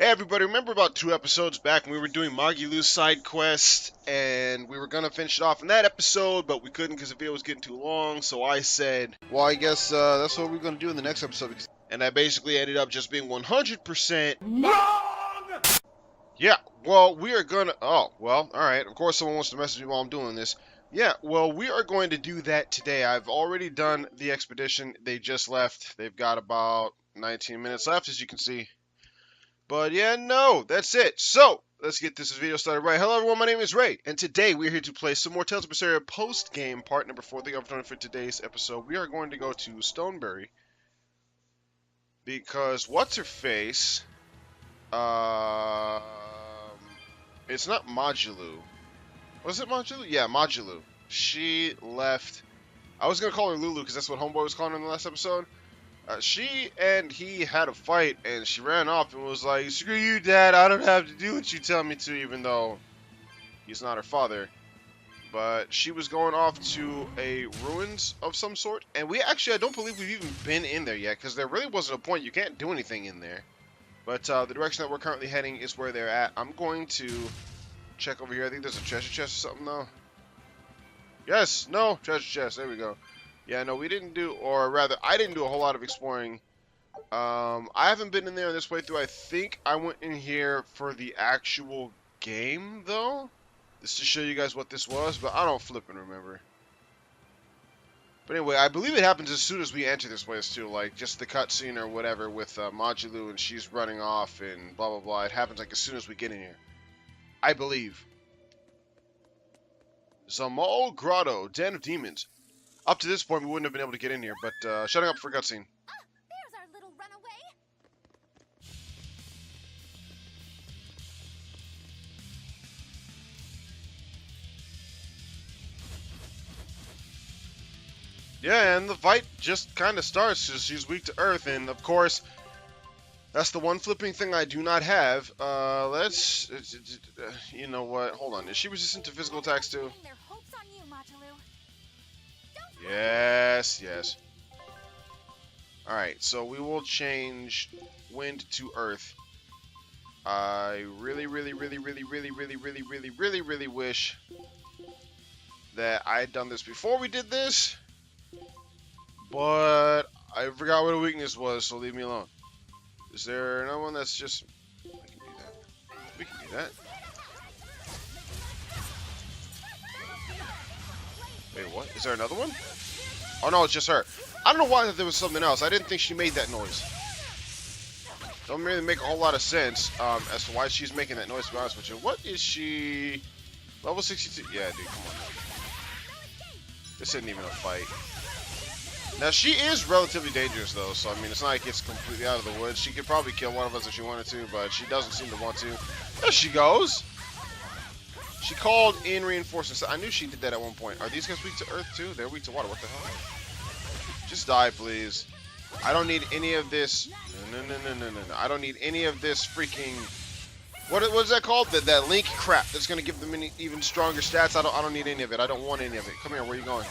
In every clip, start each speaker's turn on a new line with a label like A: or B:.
A: Hey everybody, remember about 2 episodes back when we were doing Magilu's side quest and we were gonna finish it off in that episode, but we couldn't because the video was getting too long, so I said, well, I guess that's what we're gonna do in the next episode, and I basically ended up just being 100% WRONG! Yeah, well, we are gonna, alright, of course someone wants to message me while I'm doing this. Yeah, well, we are going to do that today. I've already done the expedition. They just left. They've got about 19 minutes left, as you can see. But yeah, no, that's it. So, let's get this video started right. Hello everyone, my name is Ray, and today we're here to play some more Tales of Berseria post-game, part number 4 of the overtime for today's episode. We are going to go to Stoneberry, because what's-her-face, it's not Modulu. Was it Modulu? Yeah, Modulu. She left, I was going to call her Lulu, because that's what Homeboy was calling her in the last episode. She and he had a fight, and she ran off and was like, "Screw you, Dad, I don't have to do what you tell me to," even though he's not her father. But she was going off to a ruins of some sort, and I don't believe we've even been in there yet, because there really wasn't a point. You can't do anything in there. But the direction that we're currently heading is where they're at. I'm going to check over here. I think there's a treasure chest or something, though. Yes, no, treasure chest, there we go. Yeah, no, we didn't do, or rather, I didn't do a whole lot of exploring. I haven't been in there this way through. I think I went in here for the actual game, though. Just to show you guys what this was, but I don't flipping remember. But anyway, I believe it happens as soon as we enter this place, too. Like, just the cutscene or whatever with Modulu, and she's running off and blah, blah, blah. It happens, like, as soon as we get in here. I believe. Zamal Grotto, Den of Demons. Up to this point, we wouldn't have been able to get in here, but shutting up for cutscene.
B: There's our little runaway.
A: Yeah, and the fight just kind of starts. She's weak to earth, and of course, that's the one flipping thing I do not have. You know what? Hold on. Is she resistant to physical attacks too? Yes, yes. Alright, so we will change wind to earth. I really wish that I had done this before we did this. But I forgot what a weakness was, so leave me alone. Is there another one that's just... I can do that. We can do that. Wait, what? Is there another one? Oh no, it's just her. I don't know why there was something else. I didn't think she made that noise. Don't really make a whole lot of sense as to why she's making that noise, to be honest with you. What is she? Level 62? Yeah, dude, come on. This isn't even a fight. Now, she is relatively dangerous, though, so, I mean, it's not like it's completely out of the woods. She could probably kill one of us if she wanted to, but she doesn't seem to want to. There she goes! She called in reinforcements. I knew she did that at one point. Are these guys weak to earth, too? They're weak to water. What the hell? Just die, please. I don't need any of this. No. I don't need any of this freaking... What is that called? That link crap that's going to give them even stronger stats. I don't need any of it. I don't want any of it. Come here. Where are you going?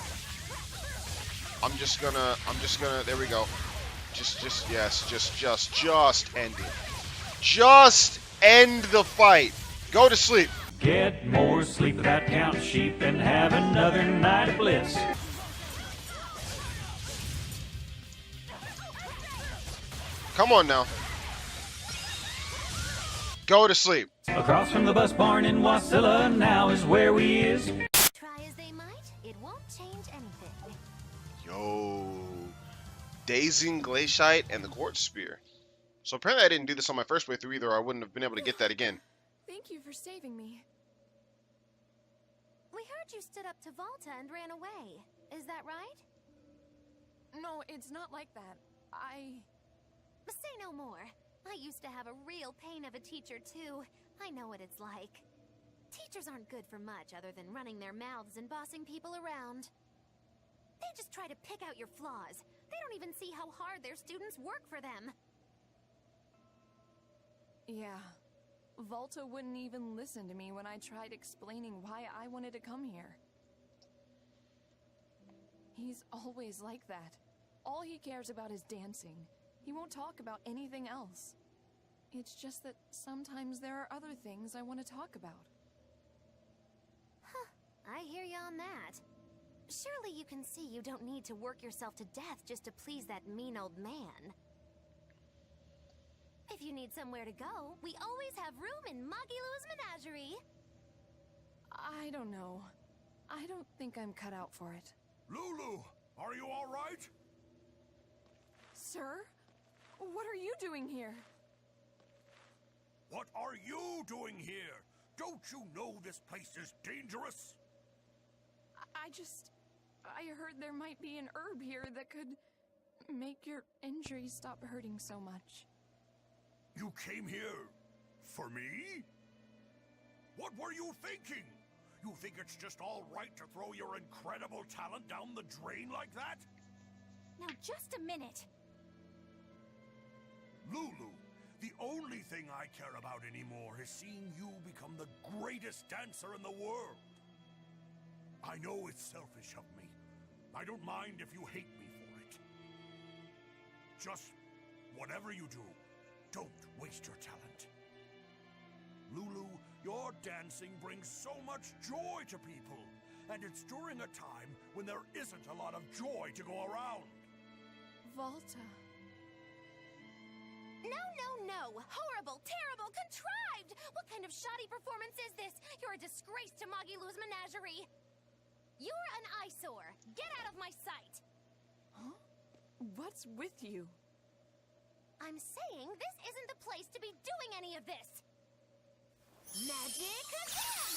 A: I'm just gonna, there we go. Just end it. Just end the fight. Go to sleep.
C: Get more sleep without counting sheep and have another night of bliss.
A: Come on now. Go to sleep.
C: Across from the bus barn in Wasilla now is where we is.
B: Try as they might, it won't change anything.
A: Yo. Dazing Glaciite and the Quartz Spear. So apparently I didn't do this on my first way through either, or I wouldn't have been able to get that again.
D: Thank you for saving me.
B: We heard you stood up to Volta and ran away. Is that right?
D: No, it's not like that.
B: Say no more. I used to have a real pain of a teacher, too. I know what it's like. Teachers aren't good for much other than running their mouths and bossing people around. They just try to pick out your flaws. They don't even see how hard their students work for them.
D: Yeah. Volta wouldn't even listen to me when I tried explaining why I wanted to come here. He's always like that. All he cares about is dancing. He won't talk about anything else. It's just that sometimes there are other things I want to talk about.
B: Huh, I hear you on that. Surely you can see you don't need to work yourself to death just to please that mean old man. If you need somewhere to go, we always have room in Magilou's menagerie.
D: I don't know. I don't think I'm cut out for it.
E: Lulu, are you all right?
D: Sir? What are you doing here?
E: What are you doing here? Don't you know this place is dangerous?
D: I heard there might be an herb here that could make your injuries stop hurting so much.
E: You came here for me? What were you thinking? You think it's just all right to throw your incredible talent down the drain like that?
B: Now just a minute.
E: Lulu, the only thing I care about anymore is seeing you become the greatest dancer in the world. I know it's selfish of me. I don't mind if you hate me for it. Just whatever you do, don't waste your talent. Lulu, your dancing brings so much joy to people, and it's during a time when there isn't a lot of joy to go around.
D: Volta.
B: No! Horrible, terrible, contrived! What kind of shoddy performance is this? You're a disgrace to Magilou's menagerie! You're an eyesore! Get out of my sight!
D: Huh? What's with you?
B: I'm saying this isn't the place to be doing any of this! Magic again!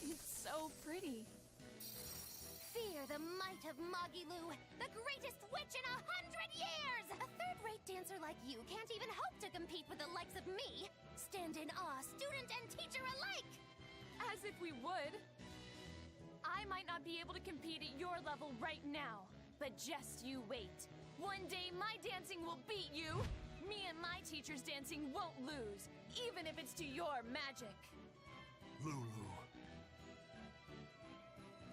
D: It's so pretty.
B: Fear the might of Magilou, the greatest witch in 100 years! A third-rate dancer like you can't even hope to compete with the likes of me! Stand in awe, student and teacher alike!
D: As if we would. I might not be able to compete at your level right now, but just you wait. One day my dancing will beat you. Me and my teacher's dancing won't lose, even if it's to your magic.
E: Lulu.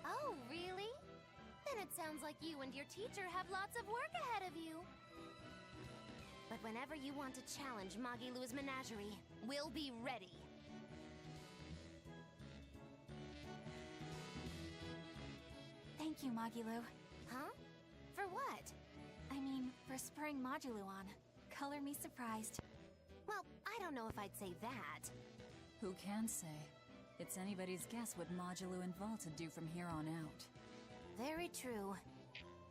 B: Oh, really? Then it sounds like you and your teacher have lots of work ahead of you. But whenever you want to challenge Magilou's menagerie, we'll be ready.
F: Thank you, Magilou.
B: Huh? For what?
F: I mean, for spurring Magilou on. Color me surprised.
B: Well, I don't know if I'd say that.
G: Who can say? It's anybody's guess what Magilou and Volta do from here on out.
B: Very true.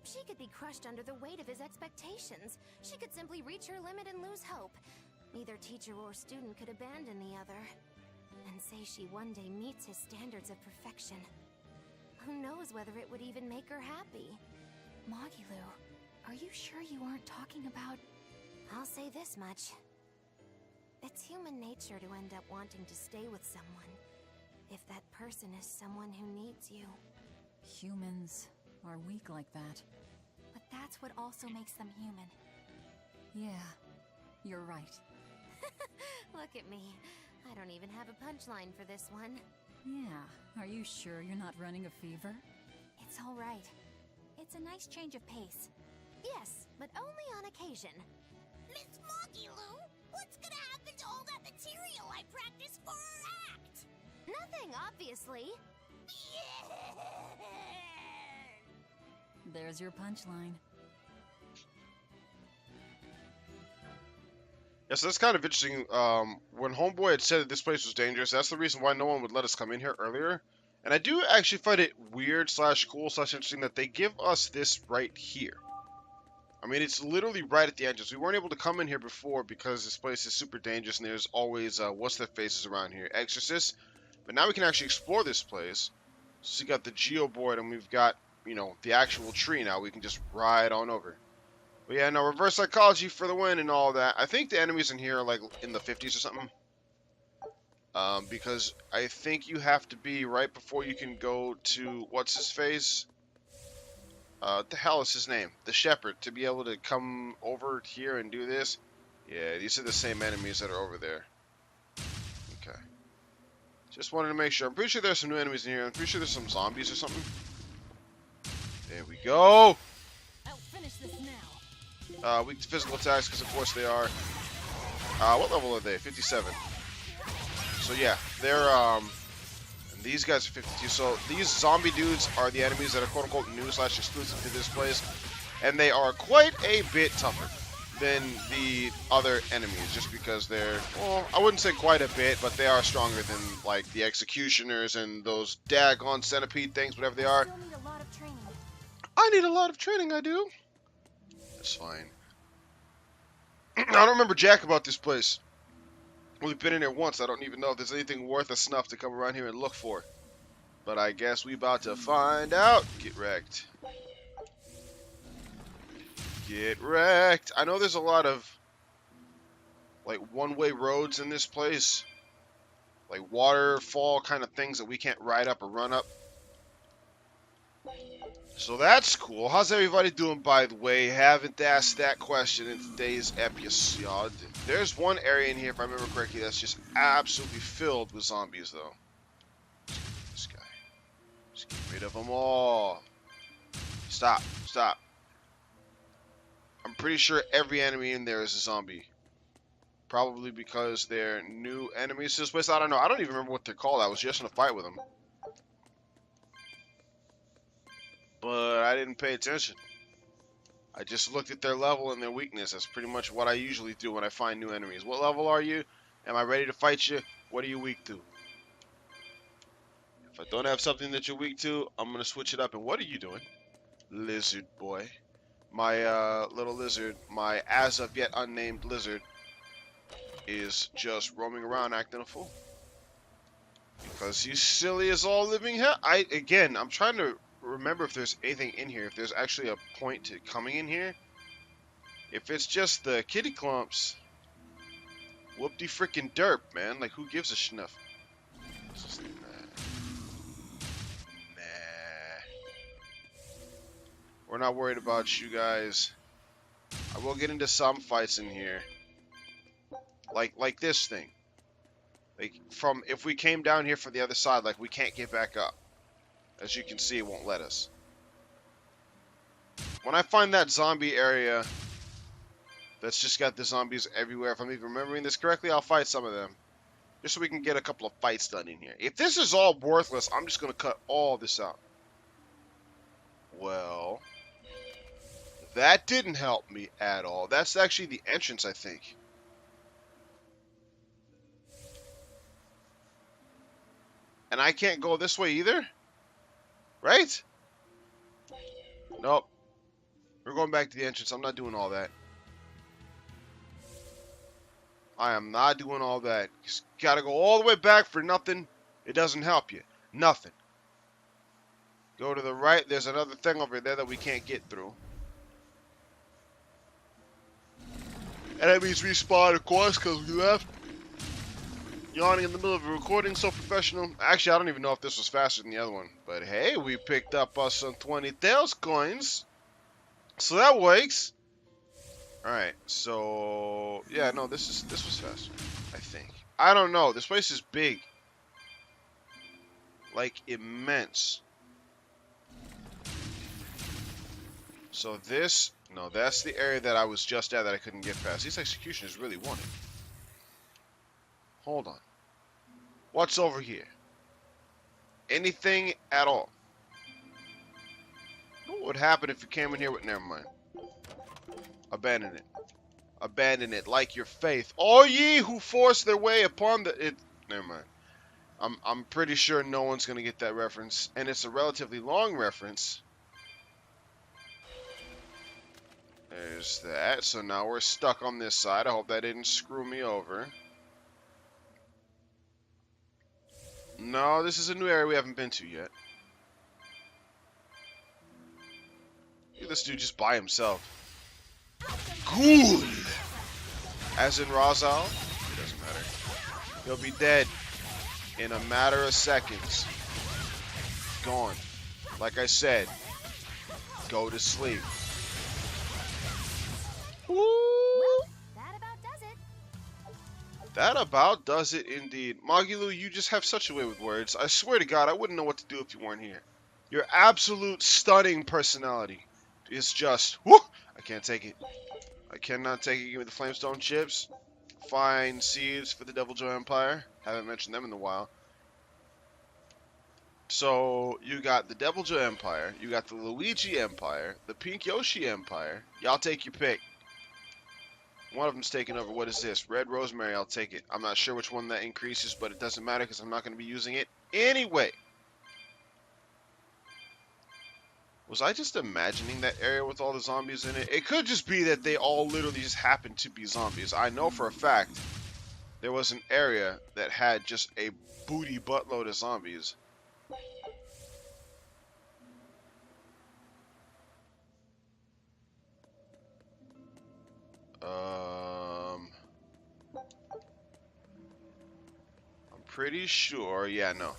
B: She could be crushed under the weight of his expectations. She could simply reach her limit and lose hope. Neither teacher or student could abandon the other. And say she one day meets his standards of perfection. Who knows whether it would even make her happy?
F: Magilou, are you sure you aren't talking about...
B: I'll say this much. It's human nature to end up wanting to stay with someone, if that person is someone who needs you.
G: Humans are weak like that.
F: But that's what also makes them human.
G: Yeah, you're right.
B: Look at me. I don't even have a punchline for this one.
G: Yeah, are you sure you're not running a fever?
F: It's all right. It's a nice change of pace.
B: Yes, but only on occasion.
H: Miss Magilou, what's gonna happen to all that material I practiced for our act?
B: Nothing, obviously.
G: There's your punchline.
A: Yeah, so that's kind of interesting. When Homeboy had said that this place was dangerous, that's the reason why no one would let us come in here earlier. And I do actually find it weird / cool / interesting that they give us this right here. I mean, it's literally right at the entrance. We weren't able to come in here before because this place is super dangerous and there's always, what's their faces around here? Exorcists. But now we can actually explore this place. So you got the geoboard and we've got, you know, the actual tree now. We can just ride on over. But yeah, no, reverse psychology for the win and all that. I think the enemies in here are like in the 50s or something. Because I think you have to be right before you can go to, what's his face? What the hell is his name? The Shepherd, to be able to come over here and do this. Yeah, these are the same enemies that are over there. Okay. Just wanted to make sure. I'm pretty sure there's some new enemies in here. I'm pretty sure there's some zombies or something. There we go.
D: I'll finish this now.
A: Weak to physical attacks, because of course they are. What level are they? 57. So yeah, they're, these guys are 52. So these zombie dudes are the enemies that are quote-unquote new / exclusive to this place. And they are quite a bit tougher than the other enemies, just because they're, well, I wouldn't say quite a bit, but they are stronger than, like, the executioners and those daggone centipede things, whatever they are.
F: Still need a lot of training.
A: I need a lot of training, I do. That's fine. I don't remember jack about this place. We've been in here once. I don't even know if there's anything worth a snuff to come around here and look for. But I guess we about to find out. Get wrecked. Get wrecked. I know there's a lot of, like, one-way roads in this place. Like waterfall kind of things that we can't ride up or run up. So that's cool. How's everybody doing, by the way? Haven't asked that question in today's episode. There's one area in here, if I remember correctly, that's just absolutely filled with zombies, though. This guy. Just get rid of them all. Stop. Stop. I'm pretty sure every enemy in there is a zombie. Probably because they're new enemies to this place. I don't know. I don't even remember what they're called. I was just in a fight with them. But I didn't pay attention. I just looked at their level and their weakness. That's pretty much what I usually do when I find new enemies. What level are you? Am I ready to fight you? What are you weak to? If I don't have something that you're weak to, I'm going to switch it up. And what are you doing? Lizard boy. My little lizard, my as of yet unnamed lizard, is just roaming around acting a fool. Because he's silly as all living hell. Again, I'm trying to remember if there's anything in here, if there's actually a point to coming in here. If it's just the kitty clumps, whoop-de frickin' derp, man. Like, who gives a schnuff? Nah. We're not worried about you guys. I will get into some fights in here. Like this thing. Like, if we came down here from the other side, like, we can't get back up. As you can see, it won't let us. When I find that zombie area that's just got the zombies everywhere, if I'm even remembering this correctly, I'll fight some of them. Just so we can get a couple of fights done in here. If this is all worthless, I'm just going to cut all this out. Well, that didn't help me at all. That's actually the entrance, I think. And I can't go this way either? Right? Nope. We're going back to the entrance. I'm not doing all that. I am not doing all that. You gotta go all the way back for nothing. It doesn't help you. Nothing. Go to the right. There's another thing over there that we can't get through. And that means respawn, of course, because we left. Yawning in the middle of a recording, so professional. Actually, I don't even know if this was faster than the other one. But hey, we picked up us some 20 Tails coins. So that works. Alright, so yeah, no, this was faster, I think. I don't know. This place is big. Like immense. So this, no, that's the area that I was just at that I couldn't get past. These executioners really want it. Hold on. What's over here? Anything at all? What would happen if you came in here with... Never mind. Abandon it. Abandon it like your faith. All ye who force their way upon the... Never mind. I'm pretty sure no one's going to get that reference. And it's a relatively long reference. There's that. So now we're stuck on this side. I hope that didn't screw me over. No, this is a new area we haven't been to yet. Look at this dude just by himself. Cool! As in Razal? It doesn't matter. He'll be dead in a matter of seconds. Gone. Like I said, go to sleep. Woo!
B: That about does it.
A: That about does it indeed. Magilu, you just have such a way with words. I swear to God, I wouldn't know what to do if you weren't here. Your absolute stunning personality is just, whoo! I can't take it. I cannot take it. Give me the Flamestone chips. Find seeds for the Deviljho Empire. Haven't mentioned them in a while. So, you got the Deviljho Empire. You got the Luigi Empire. The Pink Yoshi Empire. Y'all take your pick. One of them's taking over. What is this? Red Rosemary. I'll take it. I'm not sure which one that increases, but it doesn't matter because I'm not going to be using it anyway. Was I just imagining that area with all the zombies in it? It could just be that they all literally just happen to be zombies. I know for a fact there was an area that had just a booty buttload of zombies. I'm pretty sure. Yeah, no.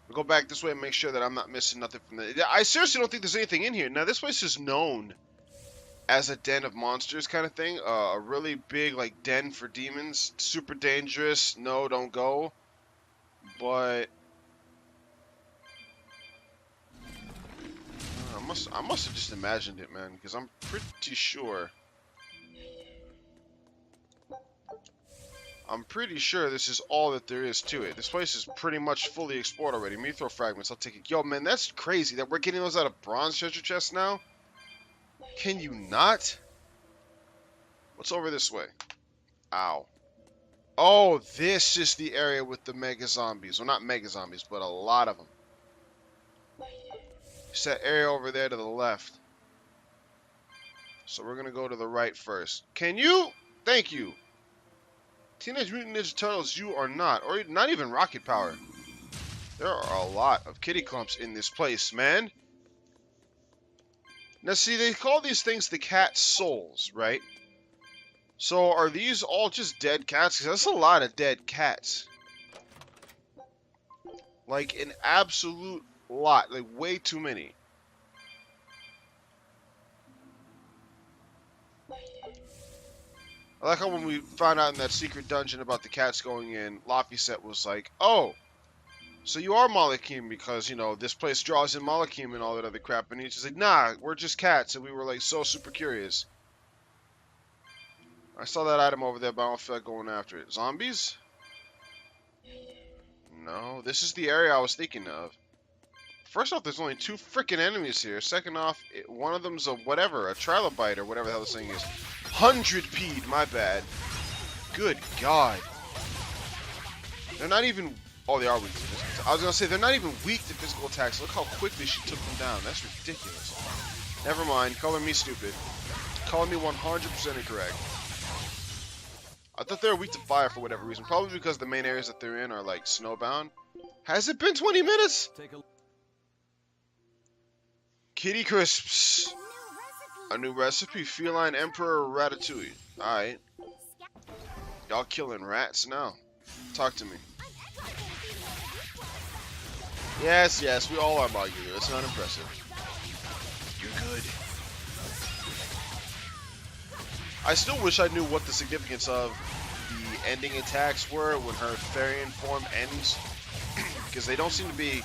A: We'll go back this way and make sure that I'm not missing nothing from the... I seriously don't think there's anything in here. Now, this place is known as a den of monsters kind of thing. A really big, like, den for demons. Super dangerous. No, don't go. But... I must have just imagined it, man. Because I'm pretty sure... I'm pretty sure this is all that there is to it. This place is pretty much fully explored already. Meteor fragments, I'll take it. Yo, man, that's crazy that we're getting those out of bronze treasure chests now. Can you not? What's over this way? Ow. Oh, this is the area with the mega zombies. Well, not mega zombies, but a lot of them. It's that area over there to the left. So we're going to go to the right first. Can you? Thank you. Teenage Mutant Ninja Turtles, you are not. Or not even Rocket Power. There are a lot of kitty clumps in this place, man. Now, see, they call these things the cat souls, right? So, are these all just dead cats? Because that's a lot of dead cats. Like, an absolute lot. Like, way too many. I like how when we found out in that secret dungeon about the cats going in, Laphicet was like, oh, so you are Malakim because, you know, this place draws in Malakim and all that other crap. And he's just like, nah, we're just cats. And we were like so super curious. I saw that item over there, but I don't feel like going after it. Zombies? No, this is the area I was thinking of. First off, there's only 2 freaking enemies here. Second off, one of them's a whatever, a trilobite or whatever the hell this thing is. 100-peed, my bad. Good God. They're not even... Oh, they are weak to physical attacks. I was going to say, they're not even weak to physical attacks. Look how quickly she took them down. That's ridiculous. Never mind. Calling me stupid. Calling me 100% incorrect. I thought they were weak to fire for whatever reason. Probably because the main areas that they're in are, like, snowbound. Has it been 20 minutes? Kitty Crisps. A new recipe. Feline Emperor Ratatouille. Alright. Y'all killing rats now. Talk to me. Yes, yes, we all are Maguire. It's not impressive. You're good. I still wish I knew what the significance of the ending attacks were when her Therian form ends. Because they don't seem to be...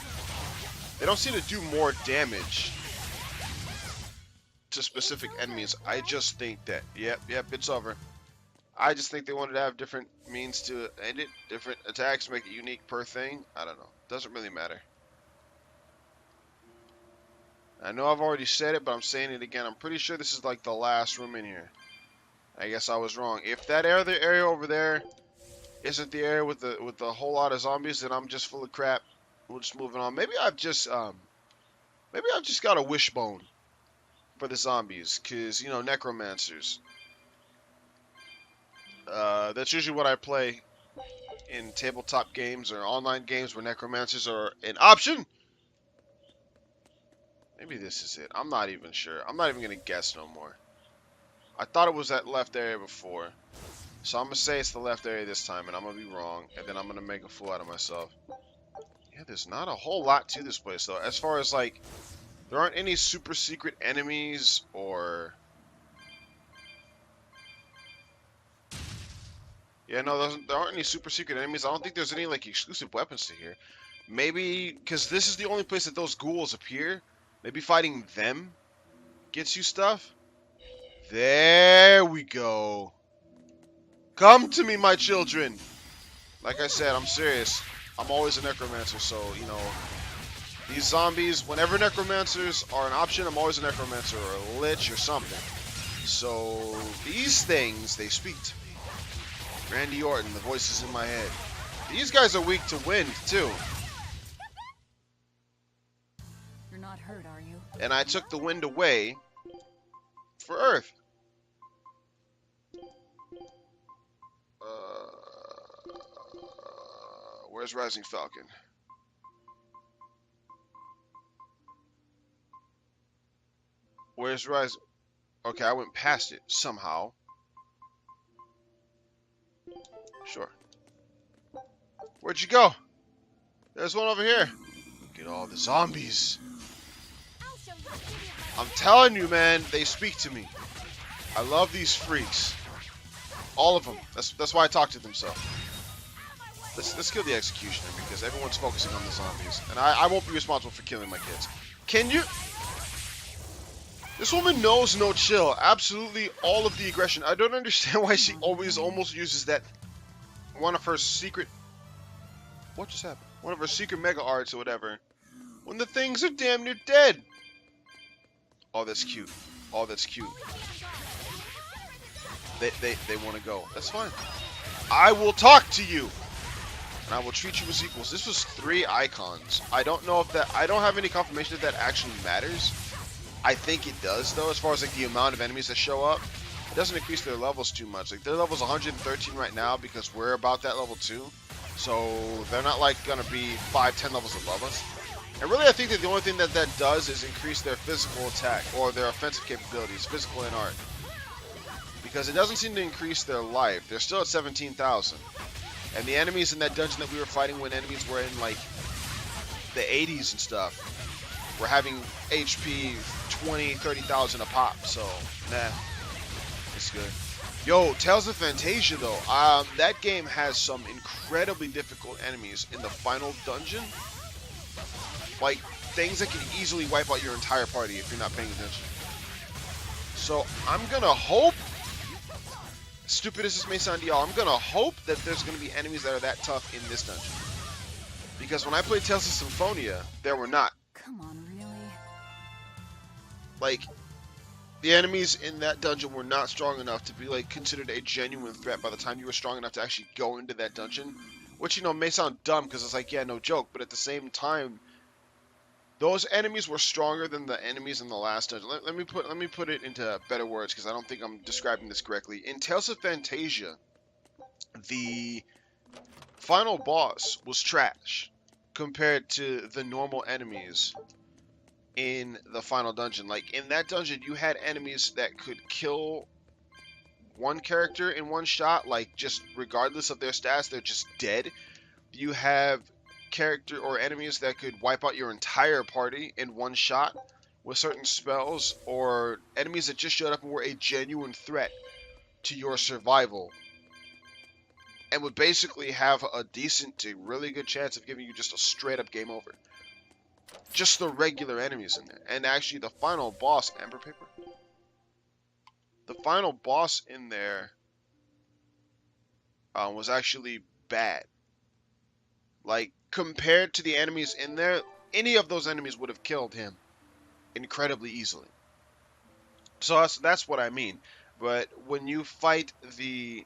A: They don't seem to do more damage to specific enemies. I just think that... Yep, it's over. I just think they wanted to have different means to end it. Different attacks, make it unique per thing. I don't know. Doesn't really matter. I know I've already said it, but I'm saying it again. I'm pretty sure this is like the last room in here. I guess I was wrong. If that area over there isn't the area with the whole lot of zombies, then I'm just full of crap. We'll just moving on. Maybe I've just got a wishbone for the zombies, cause you know, necromancers. That's usually what I play in tabletop games or online games where necromancers are an option. Maybe this is it. I'm not even sure. I'm not even gonna guess no more. I thought it was that left area before. So I'm gonna say it's the left area this time, and I'm gonna be wrong, and then I'm gonna make a fool out of myself. Yeah, there's not a whole lot to this place, though. As far as, like, there aren't any super secret enemies, or... Yeah, no, there aren't any super secret enemies. I don't think there's any, like, exclusive weapons to here. Maybe, because this is the only place that those ghouls appear. Maybe fighting them gets you stuff. There we go. Come to me, my children. Like I said, I'm serious. I'm always a necromancer, so, you know, these zombies, whenever necromancers are an option, I'm always a necromancer or a lich or something. So, these things, they speak to me. Randy Orton, the voices in my head. These guys are weak to wind, too.
G: You're not hurt, are you?
A: And I took the wind away for Earth. Where's Rising Falcon? Where's Rising? Okay, I went past it somehow. Sure. Where'd you go? There's one over here. Look at all the zombies. I'm telling you, man, they speak to me. I love these freaks. All of them. That's why I talk to them so. Let's kill the executioner because everyone's focusing on the zombies. And I won't be responsible for killing my kids. Can you? This woman knows no chill. Absolutely all of the aggression. I don't understand why she always almost uses that one of her secret... What just happened? One of her secret mega arts or whatever. When the things are damn near dead. Oh, that's cute. Oh, that's cute. They want to go. That's fine. I will talk to you. And I will treat you as equals. This was 3 icons. I don't know if that... I don't have any confirmation if that actually matters. I think it does, though, as far as like the amount of enemies that show up. It doesn't increase their levels too much. Like, their level's 113 right now because we're about that level too. So, they're not like going to be 5-10 levels above us. And really, I think that the only thing that that does is increase their physical attack or their offensive capabilities, physical and art. Because it doesn't seem to increase their life. They're still at 17,000. And the enemies in that dungeon that we were fighting when enemies were in, like, the 80s and stuff, were having HP 20, 30,000 a pop. So, nah, it's good. Yo, Tales of Fantasia, though. That game has some incredibly difficult enemies in the final dungeon. Like, things that can easily wipe out your entire party if you're not paying attention. So, I'm gonna hope... Stupid as this may sound to y'all, I'm gonna hope that there's gonna be enemies that are that tough in this dungeon. Because when I played Tales of Symphonia, there were not.
G: Come on, really?
A: Like, the enemies in that dungeon were not strong enough to be, like, considered a genuine threat by the time you were strong enough to actually go into that dungeon. Which, you know, may sound dumb, because it's like, yeah, no joke, but at the same time, those enemies were stronger than the enemies in the last dungeon. Let me put it into better words, because I don't think I'm describing this correctly. In Tales of Fantasia, the final boss was trash compared to the normal enemies in the final dungeon. Like, in that dungeon, you had enemies that could kill one character in one shot, like, just regardless of their stats, they're just dead. You have character or enemies that could wipe out your entire party in one shot with certain spells, or enemies that just showed up and were a genuine threat to your survival and would basically have a decent to really good chance of giving you just a straight up game over. Just the regular enemies in there. And actually the final boss, Amber Paper? The final boss in there was actually bad. Like, compared to the enemies in there, any of those enemies would have killed him incredibly easily. So that's what I mean. But when you fight the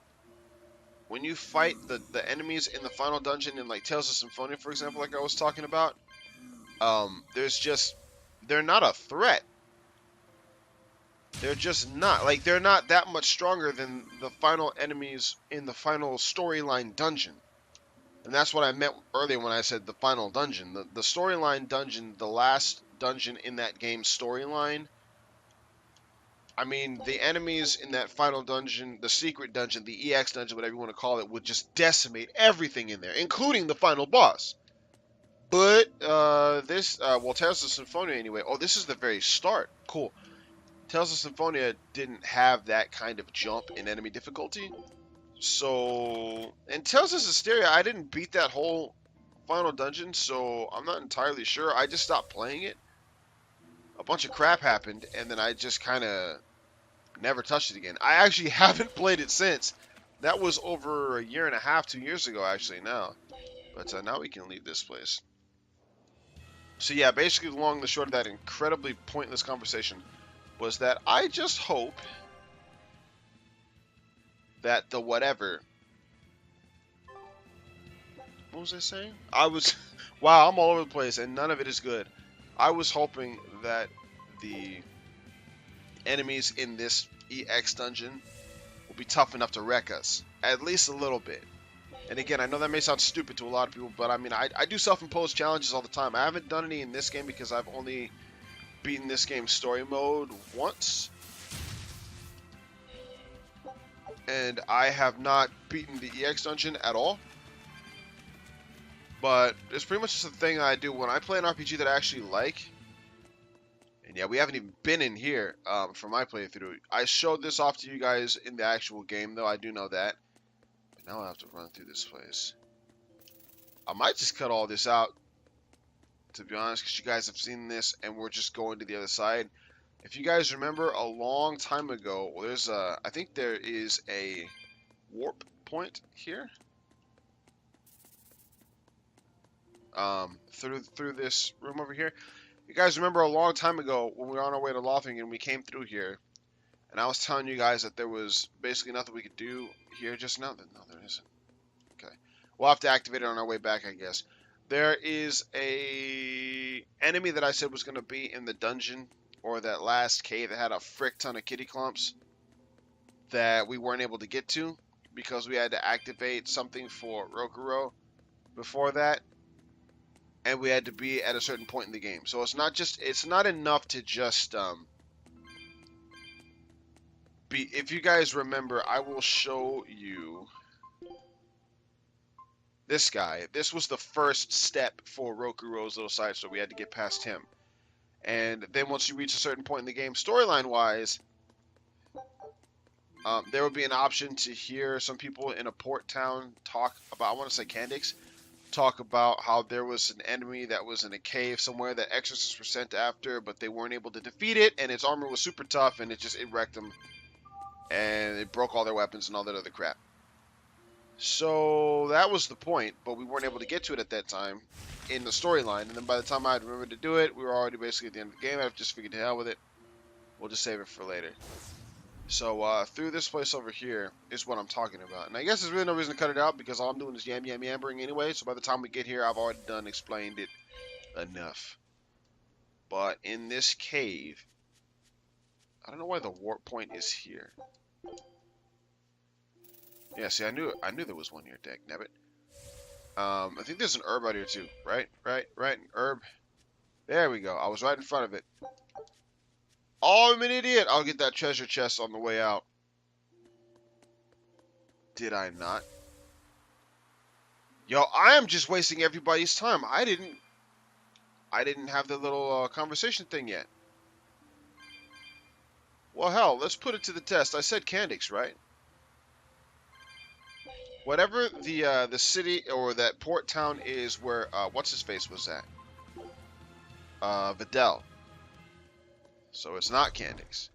A: enemies in the final dungeon in, like, Tales of Symphonia, for example, like I was talking about, they're not a threat. They're just not. Like, they're not that much stronger than the final enemies in the final storyline dungeon. And that's what I meant earlier when I said the final dungeon. The storyline dungeon, the last dungeon in that game's storyline, I mean, the enemies in that final dungeon, the secret dungeon, the EX dungeon, whatever you want to call it, would just decimate everything in there, including the final boss. But, well, Tales of Symphonia anyway. Oh, this is the very start. Cool. Tales of Symphonia didn't have that kind of jump in enemy difficulty. So, in Tales of Hysteria, I didn't beat that whole final dungeon, so I'm not entirely sure. I just stopped playing it. A bunch of crap happened, and then I just kind of never touched it again. I actually haven't played it since. That was over a year and a half, 2 years ago actually now. But now we can leave this place. So yeah, basically the long and the short of that incredibly pointless conversation was that I just hope that the whatever... What was I saying? Wow, I'm all over the place and none of it is good. I was hoping that the enemies in this EX dungeon will be tough enough to wreck us. At least a little bit. And again, I know that may sound stupid to a lot of people, but I mean, I do self-imposed challenges all the time. I haven't done any in this game because I've only beaten this game's story mode once. And I have not beaten the EX dungeon at all. But it's pretty much just a thing I do when I play an RPG that I actually like. And yeah, we haven't even been in here for my playthrough. I showed this off to you guys in the actual game, though. I do know that. But now I have to run through this place. I might just cut all this out, to be honest, because you guys have seen this, and we're just going to the other side. If you guys remember, a long time ago, there's I think there is a warp point here. Through this room over here. You guys remember a long time ago when we were on our way to Lothringen, we came through here, and I was telling you guys that there was basically nothing we could do here just now. No, there isn't. Okay. We'll have to activate it on our way back, I guess. There is a enemy that I said was going to be in the dungeon, or that last cave that had a frick ton of kitty clumps that we weren't able to get to because we had to activate something for Rokuro before that. And we had to be at a certain point in the game. So it's not enough to just be. If you guys remember, I will show you this guy. This was the first step for Rokuro's little side story. We had to get past him. And then once you reach a certain point in the game, storyline wise, there would be an option to hear some people in a port town talk about, I want to say Candix, talk about how there was an enemy that was in a cave somewhere that exorcists were sent after, but they weren't able to defeat it, and its armor was super tough, and it wrecked them, and it broke all their weapons and all that other crap. So that was the point, but we weren't able to get to it at that time in the storyline, and then by the time I had remembered to do it, we were already basically at the end of the game. I've just figured to hell with it. We'll just save it for later. So through this place over here is what I'm talking about. And I guess there's really no reason to cut it out because all I'm doing is yammering anyway. So by the time we get here, I've already explained it enough. But in this cave, I don't know why the warp point is here. Yeah, see, I knew there was one here, dagnabbit. I think there's an herb out here too. Right, an herb. There we go. I was right in front of it. Oh, I'm an idiot. I'll get that treasure chest on the way out. Did I not? Yo, I am just wasting everybody's time. I didn't have the little conversation thing yet. Well, hell, let's put it to the test. I said Candix, right? Whatever the city or that port town is where what's his face was at. Videl. So it's not Candix.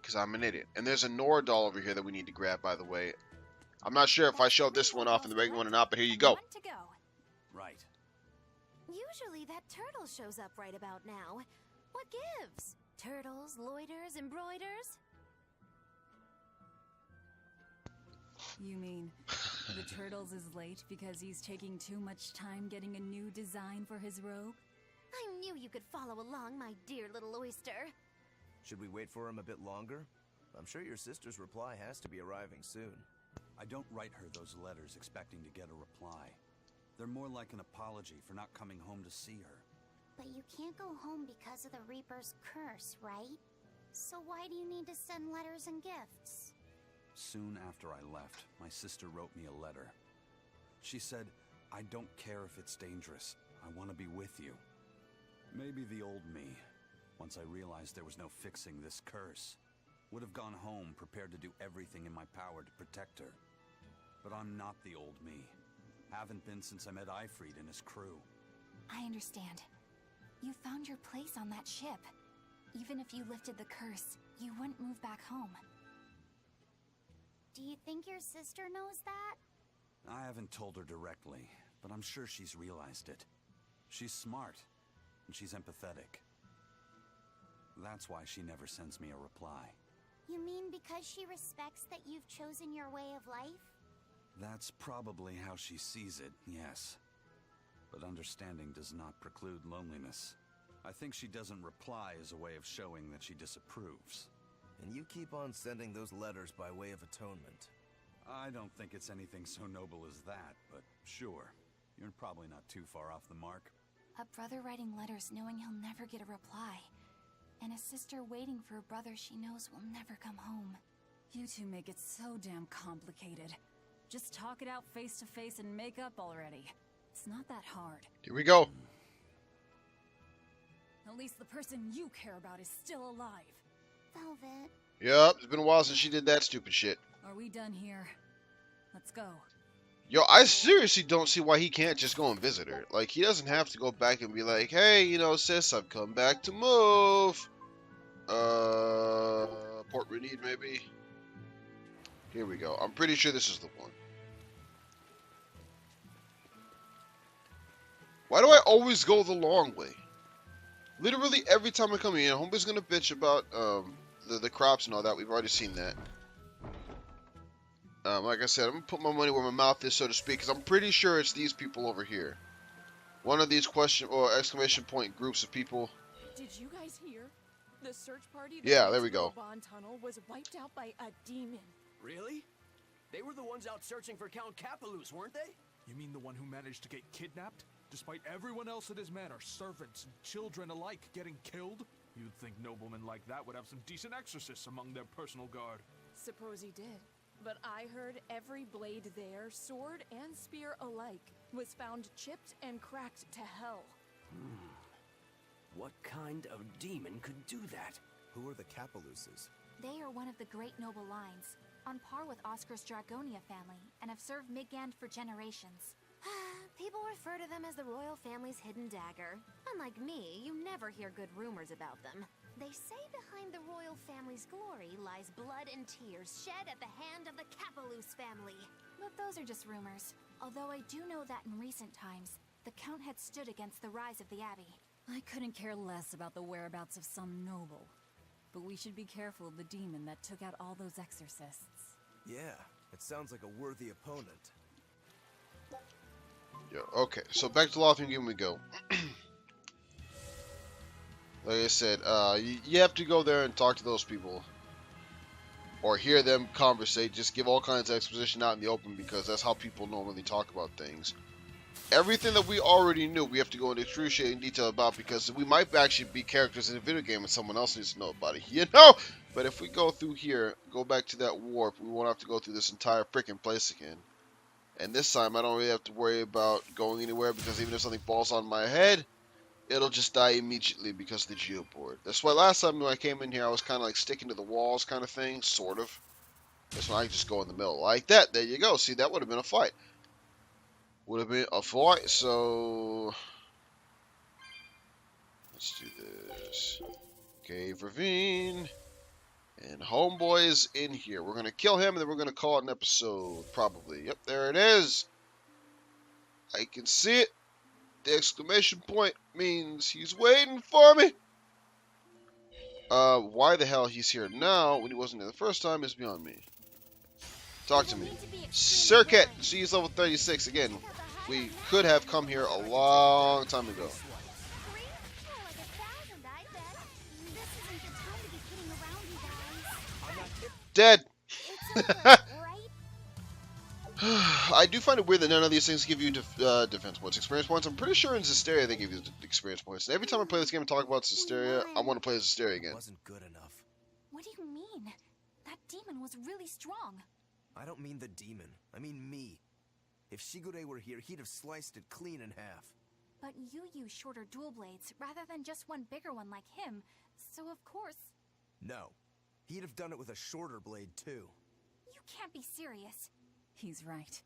A: Because I'm an idiot. And there's a Nora doll over here that we need to grab, by the way. I'm not sure if I showed this one off in the regular one or not, but here you go.
E: Right.
B: Usually that turtle shows up right about now. What gives? Turtles, loiters, embroiders?
G: You mean the Turtles is late because he's taking too much time getting a new design for his robe?
B: I knew you could follow along, my dear little oyster.
I: Should we wait for him a bit longer? I'm sure your sister's reply has to be arriving soon.
J: I don't write her those letters expecting to get a reply. They're more like an apology for not coming home to see her.
H: But you can't go home because of the Reaper's curse, right? So why do you need to send letters and gifts?
J: Soon after I left, my sister wrote me a letter. She said, I don't care if it's dangerous. I want to be with you. Maybe the old me, once I realized there was no fixing this curse, would have gone home prepared to do everything in my power to protect her. But I'm not the old me. Haven't been since I met Ifrit and his crew.
F: I understand. You found your place on that ship. Even if you lifted the curse, you wouldn't move back home.
H: Do you think your sister knows that?
J: I haven't told her directly, but I'm sure she's realized it. She's smart, and she's empathetic. That's why she never sends me a reply.
H: You mean because she respects that you've chosen your way of life?
J: That's probably how she sees it, yes. But understanding does not preclude loneliness. I think she doesn't reply as a way of showing that she disapproves.
I: And you keep on sending those letters by way of atonement.
J: I don't think it's anything so noble as that, but sure. You're probably not too far off the mark.
F: A brother writing letters knowing he'll never get a reply. And a sister waiting for a brother she knows will never come home.
G: You two make it so damn complicated. Just talk it out face to face and make up already. It's not that hard.
A: Here we go.
G: At least the person you care about is still alive.
H: Velvet.
A: Yup, it's been a while since she did that stupid shit.
G: Are we done here? Let's go.
A: Yo, I seriously don't see why he can't just go and visit her. Like, he doesn't have to go back and be like, hey, you know, sis, I've come back to move. Port Renede, maybe? Here we go. I'm pretty sure this is the one. Why do I always go the long way? Literally every time I come here, homeboy's gonna bitch about, the crops and all that. We've already seen that. Like I said, I'm gonna put my money where my mouth is, so to speak, because I'm pretty sure it's these people over here. One of these question or exclamation point groups of people.
D: Did you guys hear? The search party
A: Yeah, there we go.
D: Bond tunnel was wiped out by a demon.
K: Really? They were the ones out searching for Count Capelus, weren't they?
L: You mean the one who managed to get kidnapped? Despite everyone else at his manor, servants and children alike, getting killed? You'd think noblemen like that would have some decent exorcists among their personal guard.
D: Suppose he did. But I heard every blade there, sword and spear alike, was found chipped and cracked to hell.
K: What kind of demon could do that?
I: Who are the Capeluses?
F: They are one of the great noble lines, on par with Oscar's Dragonia family, and have served Midgand for generations.
B: People refer to them as the royal family's hidden dagger. Unlike me, you never hear good rumors about them. They say behind the royal family's glory lies blood and tears shed at the hand of the Capelus family.
F: But those are just rumors. Although I do know that in recent times, the Count had stood against the rise of the Abbey.
G: I couldn't care less about the whereabouts of some noble. But we should be careful of the demon that took out all those exorcists.
I: Yeah, it sounds like a worthy opponent.
A: Yeah, okay, so back to Lothian, we go. Like I said, you have to go there and talk to those people. Or hear them conversate. Just give all kinds of exposition out in the open, because that's how people normally talk about things. Everything that we already knew, we have to go into excruciating detail about, because we might actually be characters in a video game and someone else needs to know about it. You know? But if we go through here, go back to that warp, we won't have to go through this entire freaking place again. And this time, I don't really have to worry about going anywhere, because even if something falls on my head, it'll just die immediately because of the geoboard. That's why last time when I came in here, I was kind of like sticking to the walls kind of thing, sort of. This one, I can just go in the middle like that. There you go. See, that would have been a fight. Would have been a fight, so... Let's do this. Cave Ravine. And Homeboy is in here. We're going to kill him, and then we're going to call it an episode, probably. Yep, there it is. I can see it. The exclamation point means he's waiting for me. Why the hell he's here now when he wasn't there the first time is beyond me. Talk to me. Circuit! She's level 36 again. We could have come here a long time ago. Dead! I do find it weird that none of these things give you defense points. Experience points, I'm pretty sure in Zestiria they give you experience points. And every time I play this game and talk about Zestiria, I want to play Zestiria again.
I: It wasn't good enough.
F: What do you mean? That demon was really strong.
I: I don't mean the demon. I mean me. If Shigure were here, he'd have sliced it clean in half.
F: But you use shorter dual blades rather than just one bigger one like him, so of course...
I: No. He'd have done it with a shorter blade, too.
F: You can't be serious.
G: He's right.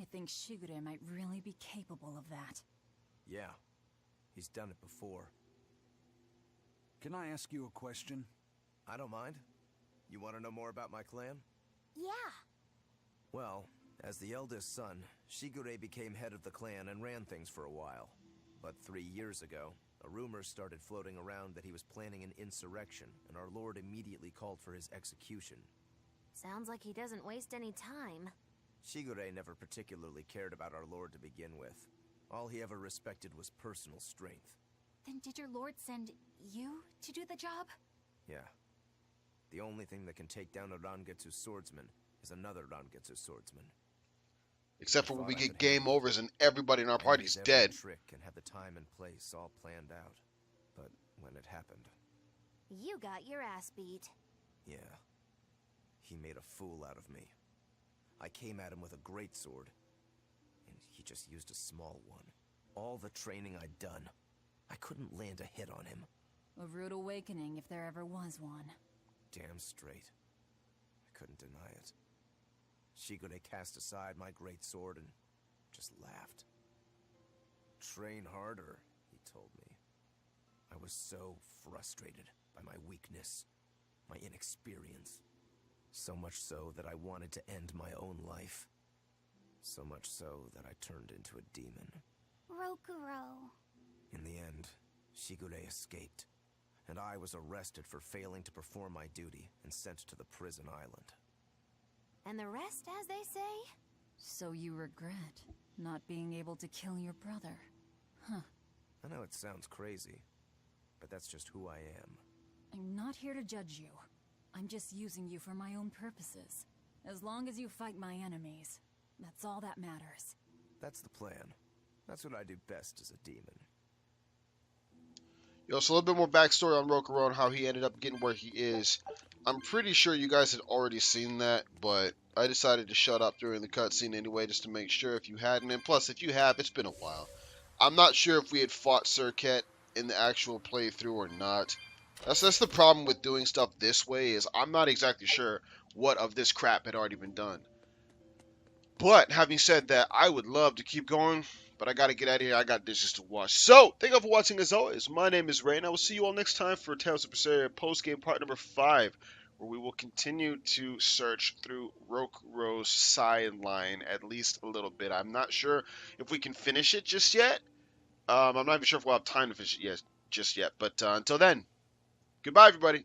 G: I think Shigure might really be capable of that.
I: Yeah. He's done it before.
J: Can I ask you a question?
I: I don't mind. You want to know more about my clan?
H: Yeah.
I: Well, as the eldest son, Shigure became head of the clan and ran things for a while. But 3 years ago, a rumor started floating around that he was planning an insurrection, and our lord immediately called for his execution.
B: Sounds like he doesn't waste any time.
I: Shigure never particularly cared about our lord to begin with. All he ever respected was personal strength.
F: Then did your lord send you to do the job?
I: Yeah. The only thing that can take down a Rangetsu swordsman is another Rangetsu swordsman.
A: Except for when we get game overs and everybody in our party's dead.
I: Trick and had the time and place all planned out. But when it happened...
B: You got your ass beat.
I: Yeah. He made a fool out of me. I came at him with a great sword, and he just used a small one. All the training I'd done, I couldn't land a hit on him.
G: A rude awakening if there ever was one.
I: Damn straight. I couldn't deny it. Shigure cast aside my great sword and just laughed. Train harder, he told me. I was so frustrated by my weakness, my inexperience. So much so that I wanted to end my own life. So much so that I turned into a demon.
H: Rokuro.
I: In the end, Shigure escaped, and I was arrested for failing to perform my duty and sent to the prison island.
B: And the rest, as they say?
G: So you regret not being able to kill your brother. Huh.
I: I know it sounds crazy, but that's just who I am.
G: I'm not here to judge you. I'm just using you for my own purposes. As long as you fight my enemies, that's all that matters.
I: That's the plan. That's what I do best as a demon.
A: Yo, so a little bit more backstory on Rokuro and how he ended up getting where he is. I'm pretty sure you guys had already seen that, but I decided to shut up during the cutscene anyway, just to make sure if you hadn't. And plus, if you have, it's been a while. I'm not sure if we had fought Serket in the actual playthrough or not. That's the problem with doing stuff this way, is I'm not exactly sure what of this crap had already been done. But, having said that, I would love to keep going, but I gotta get out of here. I got dishes to wash. So, thank you for watching as always. My name is Ray, and I will see you all next time for Tales of Berseria post-game part number 5, where we will continue to search through Rokuro's sideline at least a little bit. I'm not sure if we can finish it just yet. I'm not even sure if we'll have time to finish it just yet. But until then, goodbye, everybody.